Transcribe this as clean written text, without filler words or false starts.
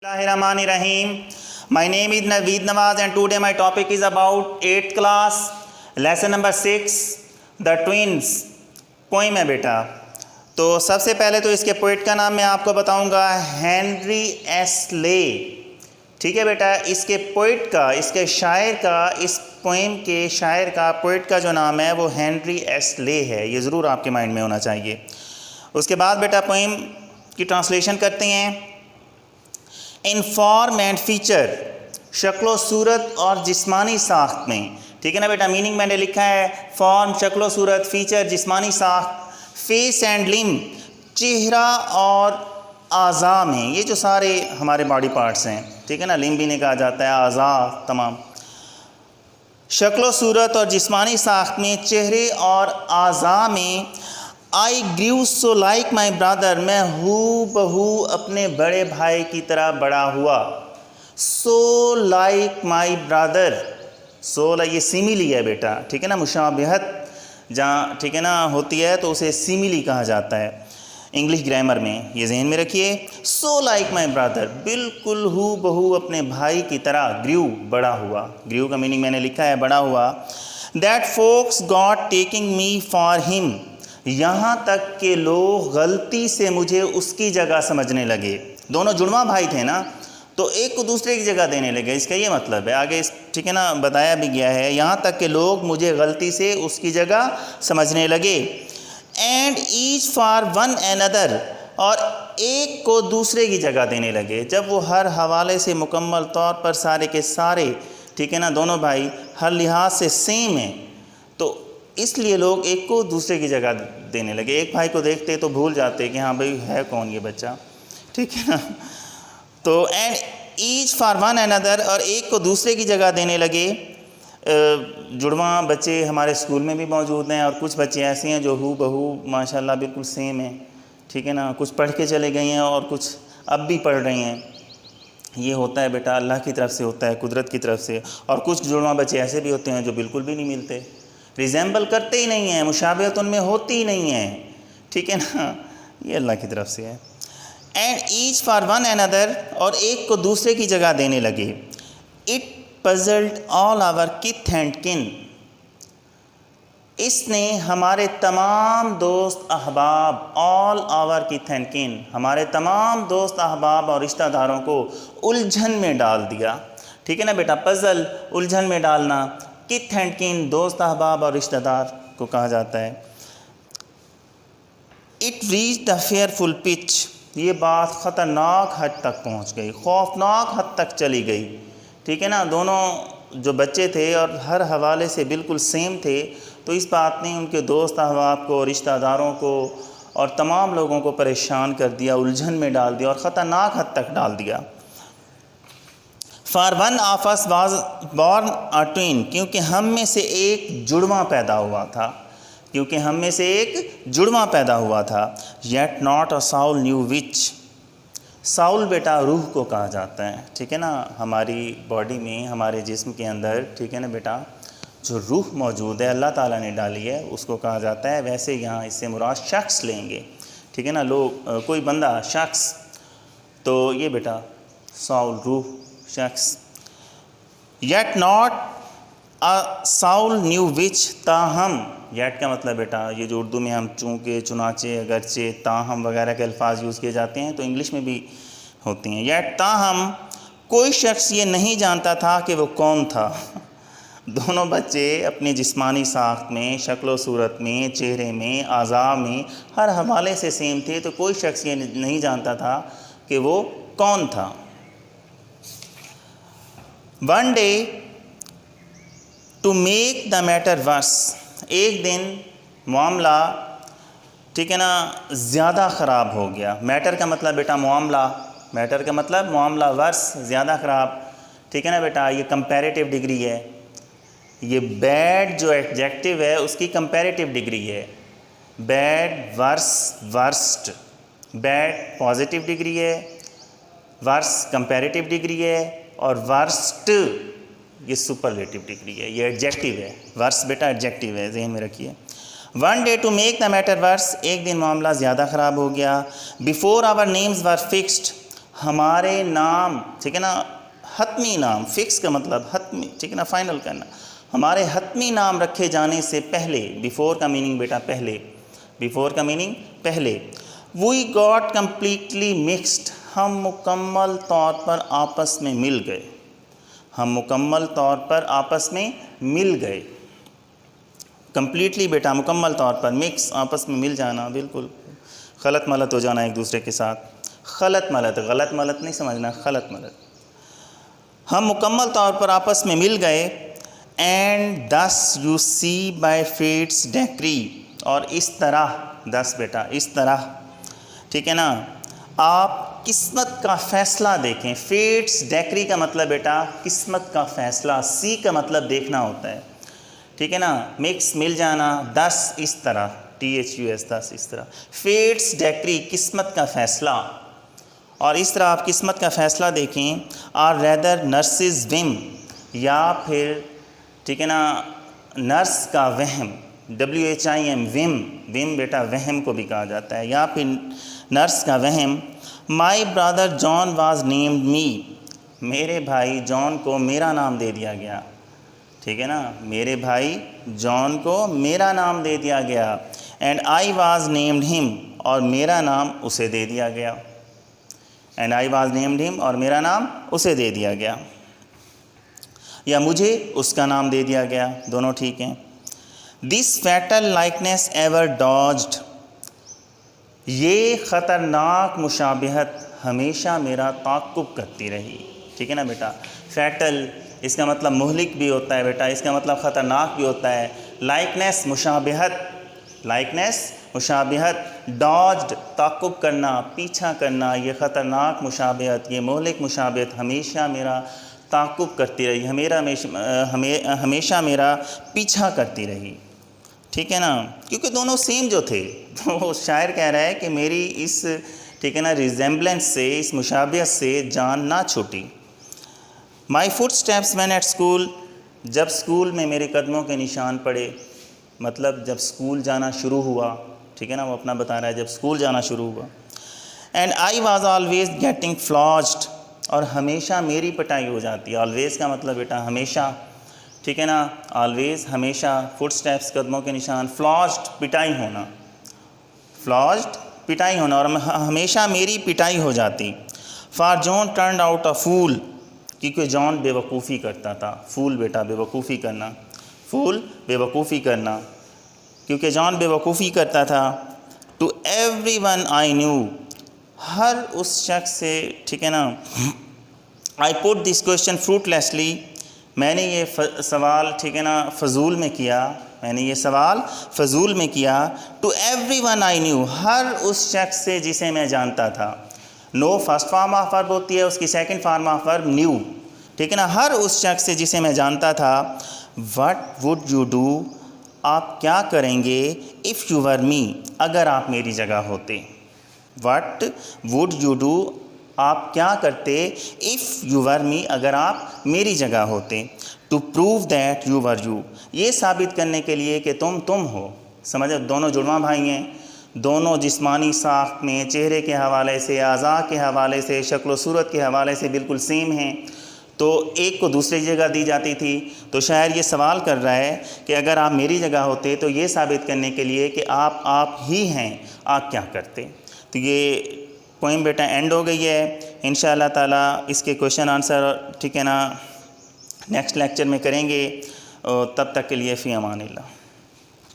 Bismillahirrahmanirrahim. My name is Naveed Nawaz and today my topic is about 8th class lesson number 6 The Twins. Poem है बेटा। तो सबसे पहले तो इसके पोइट का नाम मैं आपको बताऊंगा हेनरी एस ले। ठीक है बेटा, इसके पोइट का, इसके शायर का, इस पोइम के शायर का, पोइट का जो नाम है वो हेनरी एस ले है। ये ज़रूर आपके माइंड में होना चाहिए। उसके बाद बेटा पोइम की ट्रांसलेशन करते हैं। इन फॉर्म एंड फीचर, शक्लो सूरत और जिस्मानी साख्त में। ठीक है ना बेटा, मीनिंग मैंने लिखा है फॉर्म शक्लो सूरत, फीचर जिस्मानी साख्त, फेस एंड लिम चेहरा और आज़ा में। ये जो सारे हमारे बॉडी पार्ट्स हैं, ठीक है ना, लिम भी नहीं कहा जाता है, आज़ा तमाम। शक्लो सूरत और जिस्मानी साख्त में, चेहरे और आज़ा में। I grieve so like my brother, मैं हूँ बहू अपने बड़े भाई की तरह बड़ा हुआ। सो लाइक माई ब्रदर, सो ये सिमिली है बेटा, ठीक है ना, मुशाबहत जहाँ ठीक है ना होती है तो उसे सिमिली कहा जाता है इंग्लिश ग्रामर में, ये जहन में रखिए। सो लाइक माई ब्रदर, बिल्कुल हूँ बहू अपने भाई की तरह। ग्रीव बड़ा हुआ, ग्रीव का मीनिंग मैंने लिखा है बड़ा हुआ। That folks got taking me for him, यहाँ तक के लोग गलती से मुझे उसकी जगह समझने लगे। दोनों जुड़वा भाई थे ना, तो एक को दूसरे की जगह देने लगे, इसका ये मतलब है। आगे ठीक है ना बताया भी गया है, यहाँ तक के लोग मुझे गलती से उसकी जगह समझने लगे। And each for one another, और एक को दूसरे की जगह देने लगे। जब वो हर हवाले से मुकम्मल तौर पर सारे के सारे, ठीक है ना, दोनों भाई हर लिहाज से सेम हैं, तो इसलिए लोग एक को दूसरे की जगह देने लगे। एक भाई को देखते तो भूल जाते कि हाँ भाई है कौन ये बच्चा, ठीक है ना। तो and each for one another, और एक को दूसरे की जगह देने लगे। जुड़वा बच्चे हमारे स्कूल में भी मौजूद हैं, और कुछ बच्चे ऐसे हैं जो हू बहू माशाल्लाह बिल्कुल सेम हैं, ठीक है ना। कुछ पढ़ के चले गए हैं और कुछ अब भी पढ़ रहे हैं। ये होता है बेटा, अल्लाह की तरफ से होता है, कुदरत की तरफ से। और कुछ जुड़वा बच्चे ऐसे भी होते हैं जो बिल्कुल भी नहीं मिलते, रिजेंबल करते ही नहीं हैं, मुशाबहत उनमें होती ही नहीं है, ठीक है ना। ये अल्लाह की तरफ से है। And each for one another, और एक को दूसरे की जगह देने लगे। It puzzled all our kith and kin, इसने हमारे तमाम दोस्त अहबाब, ऑल आवर किथ एंड किन, हमारे तमाम दोस्त अहबाब और रिश्तेदारों को उलझन में डाल दिया। ठीक है ना बेटा, पजल उलझन में डालना, किथ एंड किन दोस्त अहबाब और रिश्तेदार को कहा जाता है। It reached the fearful pitch, ये बात ख़तरनाक हद तक पहुंच गई, खौफनाक हद तक चली गई, ठीक है ना। दोनों जो बच्चे थे और हर हवाले से बिल्कुल सेम थे, तो इस बात ने उनके दोस्त अहबाब को, रिश्तेदारों को और तमाम लोगों को परेशान कर दिया, उलझन में डाल दिया और ख़तरनाक हद तक डाल दिया। For one of us was born a twin, क्योंकि हम में से एक जुड़वा पैदा हुआ था, क्योंकि हम में से एक जुड़वा पैदा हुआ था। Yet not a soul knew which, Saul बेटा रूह को कहा जाता है, ठीक है ना। हमारी बॉडी में, हमारे जिस्म के अंदर, ठीक है ना बेटा, जो रूह मौजूद है अल्लाह ताला ने डाली है, उसको कहा जाता है। वैसे यहाँ इससे मुराद शख्स लेंगे, ठीक है ना, लोग कोई बंदा, शख्स, तो ये बेटा साउल रूह शख्स। Yet not a soul knew which, ताहम, येट का मतलब बेटा ये जो उर्दू में हम चूँकि, चुनाचे, अगरचे, ताहम वगैरह के अल्फाज यूज़ किए जाते हैं, तो इंग्लिश में भी होती हैं। येट ताहम, कोई शख्स ये नहीं जानता था कि वो कौन था। दोनों बच्चे अपनी जिस्मानी साख्त में, शक्ल सूरत में, चेहरे में, आज़ा में, हर हवाले से सेम थे, तो कोई शख्स ये नहीं जानता था कि वो कौन था। One day to make the matter worse, एक दिन मामला, ठीक है ना, ज़्यादा ख़राब हो गया। मैटर का मतलब बेटा मामला, मैटर का मतलब मामला, वर्स ज़्यादा ख़राब, ठीक है ना बेटा। ये कंपैरेटिव डिग्री है, ये बैड जो एडजेक्टिव है उसकी कंपैरेटिव डिग्री है। Bad, worse, worst. Bad positive degree है, वर्स कंपैरेटिव डिग्री है, और वर्स्ट ये सुपरलेटिव डिग्री है, ये एडजेक्टिव है। वर्स बेटा एडजेक्टिव है, जहन में रखिए। One day to make the matter worse, एक दिन मामला ज़्यादा ख़राब हो गया। Before our names were fixed, हमारे नाम, ठीक है ना, हतमी नाम, फिक्स का मतलब हतमी, ठीक है ना, फाइनल करना, हमारे हतमी नाम रखे जाने से पहले, बिफोर का मीनिंग बेटा पहले, बिफोर का मीनिंग पहले, वी गॉट कम्प्लीटली मिक्सड, हम मुकम्मल तौर पर आपस में मिल गए, हम मुकम्मल तौर पर आपस में मिल गए। कम्प्लीटली बेटा मुकम्मल तौर पर, मिक्स आपस में मिल जाना, बिल्कुल खलत मलत हो जाना एक दूसरे के साथ, खलत मलत, गलत मलत नहीं समझना, खलत मलत। हम मुकम्मल तौर पर आपस में मिल गए। And thus you see by fate's decree, और इस तरह, दस बेटा इस तरह, ठीक है ना, आप किस्मत का फ़ैसला देखें। फेट्स डेक्री का मतलब बेटा किस्मत का फ़ैसला, सी का मतलब देखना होता है, ठीक है ना, मिक्स मिल जाना, दस इस तरह, THUS, दस इस तरह, फेट्स डेक्री किस्मत का फ़ैसला, और इस तरह आप किस्मत का फ़ैसला देखें। आर रेदर नर्सिस विम, या फिर, ठीक है ना, नर्स का वहम, WHIM, विम, विम बेटा वहम को भी कहा जाता है, या फिर नर्स का वहम। My brother John was named me, मेरे भाई जॉन को मेरा नाम दे दिया गया, ठीक है ना, मेरे भाई जॉन को मेरा नाम दे दिया गया। And I was named him, और मेरा नाम उसे दे दिया गया, and I was named him, और मेरा नाम उसे दे दिया गया, या मुझे उसका नाम दे दिया गया, दोनों ठीक हैं। दिस फैटल लाइकनेस एवर डॉज्ड, ये ख़तरनाक मुशाबिहत हमेशा मेरा ताक़ुब करती रही, ठीक है ना बेटा। फैटल इसका मतलब मुहलिक भी होता है बेटा, इसका मतलब ख़तरनाक भी होता है। लाइकनेस मुशाबिहत, लाइकनेस मुशाबिहत, डॉज्ड ताक़ुब करना, पीछा करना, ये ख़तरनाक मुशाबिहत, ये मुहलिक मुशाबिहत हमेशा मेरा ताक़ुब करती रही, हमेशा मेरा पीछा करती रही, ठीक है ना, क्योंकि दोनों सेम जो थे। तो शायर कह रहा है कि मेरी इस, ठीक है ना, रिजेम्बलेंस से, इस मुशाबिहत से जान ना छूटी। My footsteps when at school, जब स्कूल में मेरे कदमों के निशान पड़े, मतलब जब स्कूल जाना शुरू हुआ, ठीक है ना, वो अपना बता रहा है जब स्कूल जाना शुरू हुआ। And I was always getting flogged, और हमेशा मेरी पिटाई हो जाती है। ऑलवेज़ का मतलब बेटा हमेशा, ठीक है ना, ऑलवेज़ हमेशा, फुट स्टेप्स कदमों के निशान, फ्लॉज्ड पिटाई होना, फ्लॉज्ड पिटाई होना, और हमेशा मेरी पिटाई हो जाती। For John turned out a fool, क्योंकि जॉन बेवकूफ़ी करता था, फूल बेटा बेवकूफ़ी करना, फूल बेवकूफ़ी करना, क्योंकि जॉन बेवकूफ़ी करता था। टू एवरीवन आई न्यू, हर उस शख्स से, ठीक है ना, I put this question fruitlessly, मैंने ये सवाल, ठीक है ना, फजूल में किया, मैंने ये सवाल फजूल में किया। टू एवरीवन आई न्यू, हर उस शख्स से जिसे मैं जानता था। Know first form of verb होती है, उसकी second form of verb knew, ठीक है ना, हर उस शख्स से जिसे मैं जानता था। व्हाट वुड यू डू, आप क्या करेंगे, इफ़ यू वर मी, अगर आप मेरी जगह होते। व्हाट वुड यू डू, आप क्या करते, इफ़ यू वर मी, अगर आप मेरी जगह होते। To prove that you were you, ये साबित करने के लिए कि तुम हो। समझो, दोनों जुड़वा भाई हैं, दोनों जिस्मानी साख्त में, चेहरे के हवाले से, आज़ा के हवाले से, शक्ल सूरत के हवाले से बिल्कुल सेम हैं, तो एक को दूसरी जगह दी जाती थी। तो शायर ये सवाल कर रहा है कि अगर आप मेरी जगह होते तो ये साबित करने के लिए कि आप ही हैं, आप क्या करते। तो ये पोइम बेटा एंड हो गई है। इंशाअल्लाह ताला इसके क्वेश्चन आंसर, ठीक है ना, नेक्स्ट लेक्चर में करेंगे। तब तक के लिए फ़ी अमानिल्लाह।